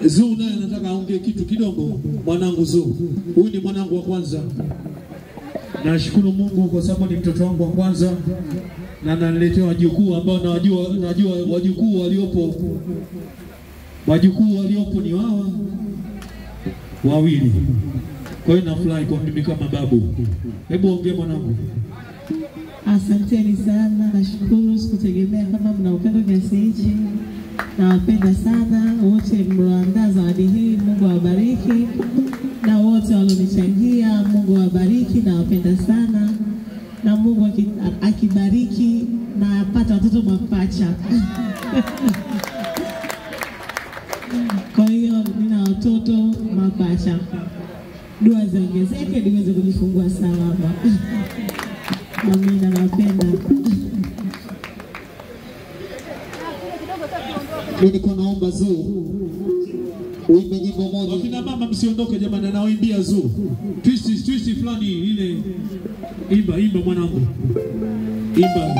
Zuu naye nataka aongee kitu kidogo. Mwanangu Zuu, huyu ni mwanangu wa kwanza. Nashukuru Mungu kwa sababu ni mtoto wangu wa kwanza na ananiletea wajukuu ambao najua wajukuu waliopo ni wawa wawili. Kwa hiyo nafurahi kwa mimi kama babu. Hebu ongea mwanangu. Asanteni sana, nashukuru, sikutegemea kama mna upendo kiasi hichi. Nawapenda sana wote mlioandaa zawadi hii, Mungu awabariki. Na wote walionichangia, Mungu awabariki, nawapenda sana. Na Mungu akibariki na apata watoto mapacha. Kwa hiyo nina watoto mapacha. Dua ziongezeke niweze kujifungua salama. Amina, napenda. Mimi niko naomba Zuu uimbe nyimbo moja. Wakina mama msiondoke jamani, anaoimbia Zuu. Twist fulani ile. Imba mwanangu. Imba.